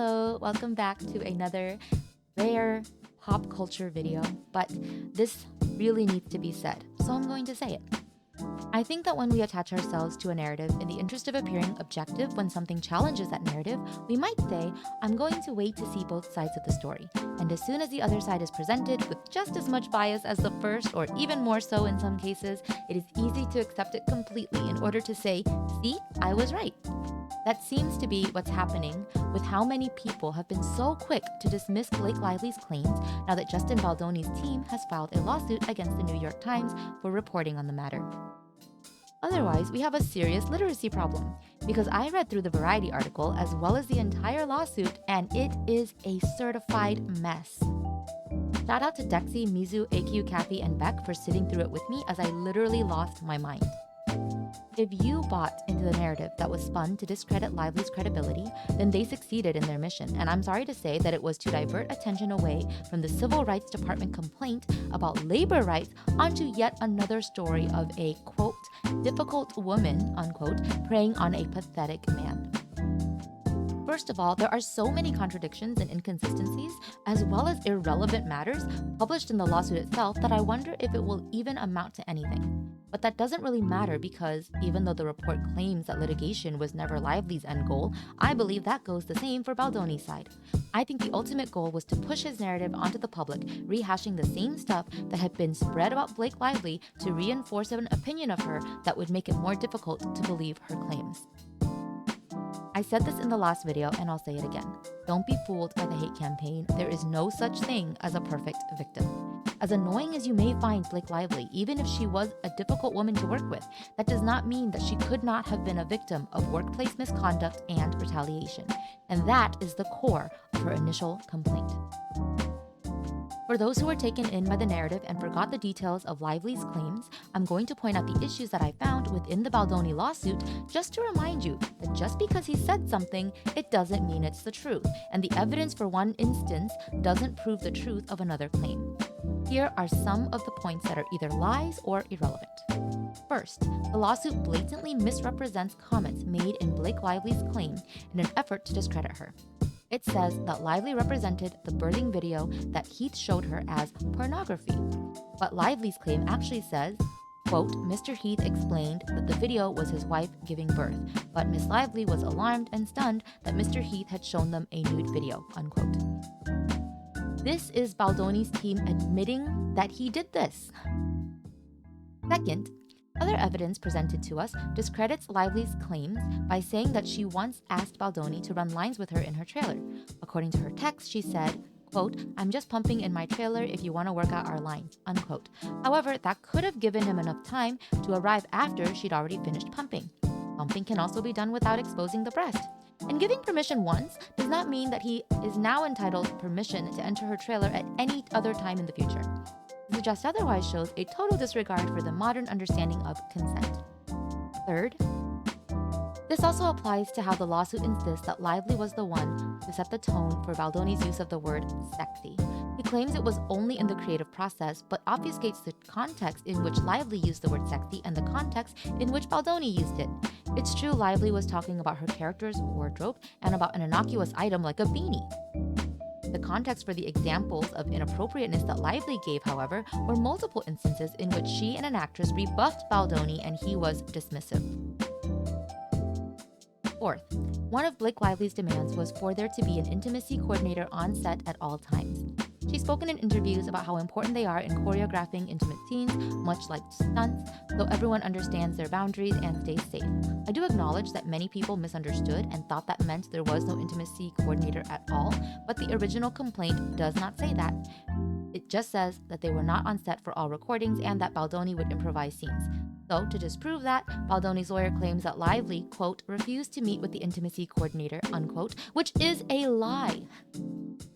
Hello, welcome back to another rare pop culture video, but this really needs to be said, so I'm going to say it. I think that when we attach ourselves to a narrative in the interest of appearing objective when something challenges that narrative, we might say, I'm going to wait to see both sides of the story. And as soon as the other side is presented with just as much bias as the first, or even more so in some cases, it is easy to accept it completely in order to say, see, I was right. That seems to be what's happening with how many people have been so quick to dismiss Blake Lively's claims now that Justin Baldoni's team has filed a lawsuit against the New York Times for reporting on the matter. Otherwise, we have a serious literacy problem, because I read through the Variety article as well as the entire lawsuit, and it is a certified mess. Shout out to Dexy, Mizu, AQ, Kathy, and Beck for sitting through it with me as I literally lost my mind. If you bought into the narrative that was spun to discredit Lively's credibility, then they succeeded in their mission, and I'm sorry to say that it was to divert attention away from the Civil Rights Department complaint about labor rights onto yet another story of a, quote, difficult woman, unquote, preying on a pathetic man. First of all, there are so many contradictions and inconsistencies, as well as irrelevant matters published in the lawsuit itself, that I wonder if it will even amount to anything. But that doesn't really matter because even though the report claims that litigation was never Lively's end goal, I believe that goes the same for Baldoni's side. I think the ultimate goal was to push his narrative onto the public, rehashing the same stuff that had been spread about Blake Lively to reinforce an opinion of her that would make it more difficult to believe her claims. I said this in the last video and I'll say it again. Don't be fooled by the hate campaign. There is no such thing as a perfect victim. As annoying as you may find Blake Lively, even if she was a difficult woman to work with, that does not mean that she could not have been a victim of workplace misconduct and retaliation. And that is the core of her initial complaint. For those who were taken in by the narrative and forgot the details of Lively's claims, I'm going to point out the issues that I found within the Baldoni lawsuit just to remind you that just because he said something, it doesn't mean it's the truth, and the evidence for one instance doesn't prove the truth of another claim. Here are some of the points that are either lies or irrelevant. First, the lawsuit blatantly misrepresents comments made in Blake Lively's claim in an effort to discredit her. It says that Lively represented the birthing video that Heath showed her as pornography. But Lively's claim actually says, quote, Mr. Heath explained that the video was his wife giving birth, but Miss Lively was alarmed and stunned that Mr. Heath had shown them a nude video, unquote. This is Baldoni's team admitting that he did this. Second, other evidence presented to us discredits Lively's claims by saying that she once asked Baldoni to run lines with her in her trailer. According to her text, she said, quote, I'm just pumping in my trailer if you want to work out our lines, unquote. However, that could have given him enough time to arrive after she'd already finished pumping. Pumping can also be done without exposing the breast. And giving permission once does not mean that he is now entitled permission to enter her trailer at any other time in the future. To suggest otherwise shows a total disregard for the modern understanding of consent. Third, this also applies to how the lawsuit insists that Lively was the one to set the tone for Baldoni's use of the word sexy. He claims it was only in the creative process, but obfuscates the context in which Lively used the word sexy and the context in which Baldoni used it. It's true Lively was talking about her character's wardrobe and about an innocuous item like a beanie. The context for the examples of inappropriateness that Lively gave, however, were multiple instances in which she and an actress rebuffed Baldoni and he was dismissive. Fourth, one of Blake Lively's demands was for there to be an intimacy coordinator on set at all times. She's spoken in interviews about how important they are in choreographing intimate scenes, much like stunts, so everyone understands their boundaries and stays safe. I do acknowledge that many people misunderstood and thought that meant there was no intimacy coordinator at all, but the original complaint does not say that. It just says that they were not on set for all recordings and that Baldoni would improvise scenes. So, to disprove that, Baldoni's lawyer claims that Lively, quote, refused to meet with the intimacy coordinator, unquote, which is a lie.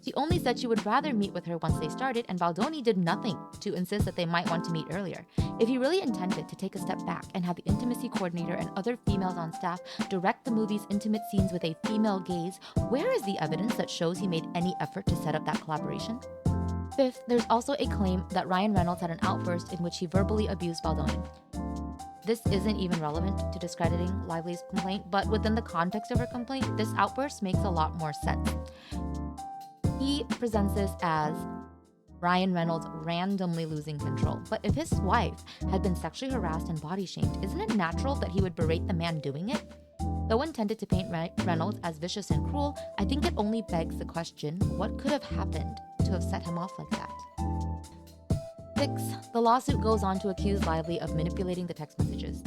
She only said she would rather meet with her once they started, and Baldoni did nothing to insist that they might want to meet earlier. If he really intended to take a step back and have the intimacy coordinator and other females on staff direct the movie's intimate scenes with a female gaze, where is the evidence that shows he made any effort to set up that collaboration? Fifth, there's also a claim that Ryan Reynolds had an outburst in which he verbally abused Baldoni. this isn't even relevant to discrediting Lively's complaint, but within the context of her complaint, this outburst makes a lot more sense. He presents this as Bryan Reynolds randomly losing control. But if his wife had been sexually harassed and body shamed, isn't it natural that he would berate the man doing it? Though intended to paint Reynolds as vicious and cruel, I think it only begs the question, what could have happened to have set him off like that? 6. The lawsuit goes on to accuse Lively of manipulating the text messages.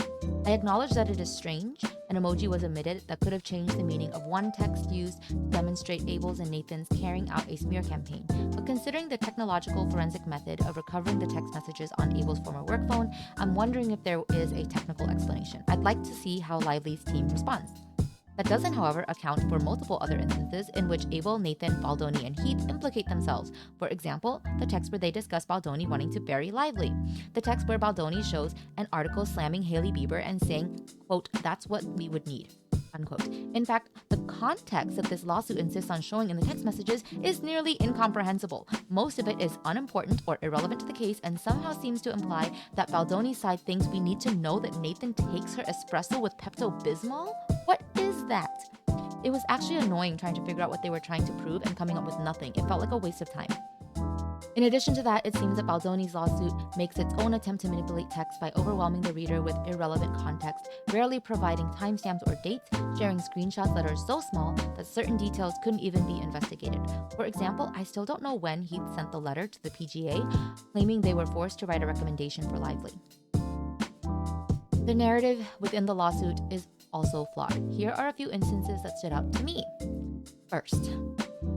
I acknowledge that it is strange. An emoji was omitted that could have changed the meaning of one text used to demonstrate Abel's and Nathan's carrying out a smear campaign. But considering the technological forensic method of recovering the text messages on Abel's former work phone, I'm wondering if there is a technical explanation. I'd like to see how Lively's team responds. That doesn't, however, account for multiple other instances in which Abel, Nathan, Baldoni, and Heath implicate themselves. For example, the text where they discuss Baldoni wanting to bury Lively. The text where Baldoni shows an article slamming Hailey Bieber and saying, quote, "That's what we would need," unquote. In fact, the context that this lawsuit insists on showing in the text messages is nearly incomprehensible. Most of it is unimportant or irrelevant to the case and somehow seems to imply that Baldoni's side thinks we need to know that Nathan takes her espresso with Pepto-Bismol? What is that? It was actually annoying trying to figure out what they were trying to prove and coming up with nothing. It felt like a waste of time. In addition to that, it seems that Baldoni's lawsuit makes its own attempt to manipulate text by overwhelming the reader with irrelevant context, rarely providing timestamps or dates, sharing screenshots that are so small that certain details couldn't even be investigated. For example, I still don't know when Heath sent the letter to the PGA, claiming they were forced to write a recommendation for Lively. The narrative within the lawsuit is also flawed. Here are a few instances that stood out to me. First,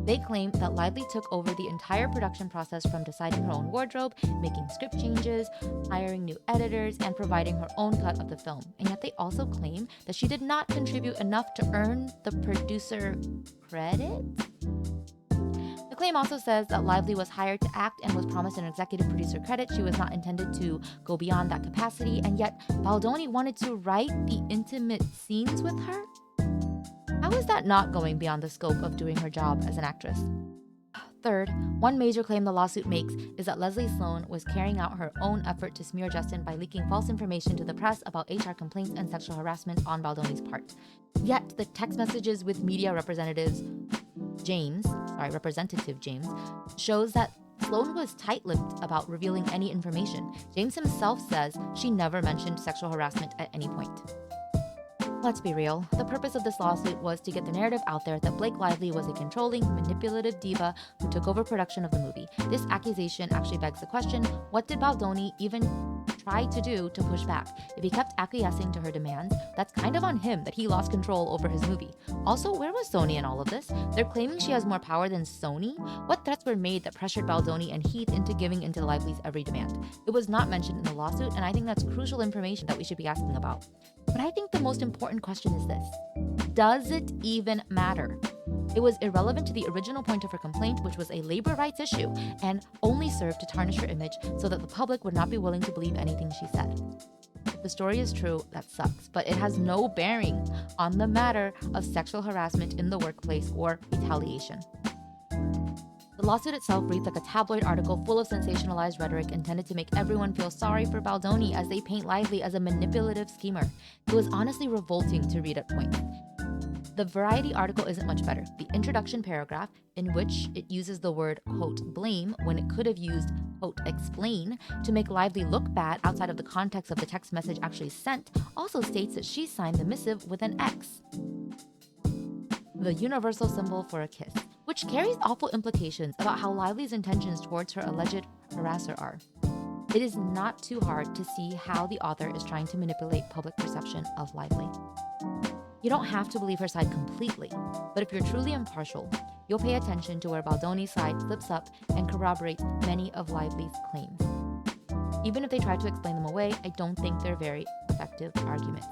they claim that Lively took over the entire production process from deciding her own wardrobe, making script changes, hiring new editors, and providing her own cut of the film. And yet they also claim that she did not contribute enough to earn the producer credit. The claim also says that Lively was hired to act and was promised an executive producer credit. She was not intended to go beyond that capacity, and yet Baldoni wanted to write the intimate scenes with her? How is that not going beyond the scope of doing her job as an actress? Third, one major claim the lawsuit makes is that Leslie Sloan was carrying out her own effort to smear Justin by leaking false information to the press about HR complaints and sexual harassment on Baldoni's part. Yet, the text messages with media representative James, shows that Sloan was tight-lipped about revealing any information. James himself says she never mentioned sexual harassment at any point. Let's be real. The purpose of this lawsuit was to get the narrative out there that Blake Lively was a controlling, manipulative diva who took over production of the movie. This accusation actually begs the question, what did Baldoni even try to do to push back? If he kept acquiescing to her demands, that's kind of on him that he lost control over his movie. Also, where was Sony in all of this? They're claiming she has more power than Sony? What threats were made that pressured Baldoni and Heath into giving into Lively's every demand? It was not mentioned in the lawsuit, and I think that's crucial information that we should be asking about. But I think the most important question is this: does it even matter? It was irrelevant to the original point of her complaint, which was a labor rights issue, and only served to tarnish her image so that the public would not be willing to believe anything she said. If the story is true, that sucks, but it has no bearing on the matter of sexual harassment in the workplace or retaliation. The lawsuit itself reads like a tabloid article full of sensationalized rhetoric intended to make everyone feel sorry for Baldoni as they paint Lively as a manipulative schemer. It was honestly revolting to read at points. The Variety article isn't much better. The introduction paragraph, in which it uses the word, quote, blame, when it could have used, quote, explain, to make Lively look bad outside of the context of the text message actually sent, also states that she signed the missive with an X, the universal symbol for a kiss, which carries awful implications about how Lively's intentions towards her alleged harasser are. It is not too hard to see how the author is trying to manipulate public perception of Lively. You don't have to believe her side completely, but if you're truly impartial, you'll pay attention to where Baldoni's side slips up and corroborates many of Lively's claims. Even if they try to explain them away, I don't think they're very effective arguments.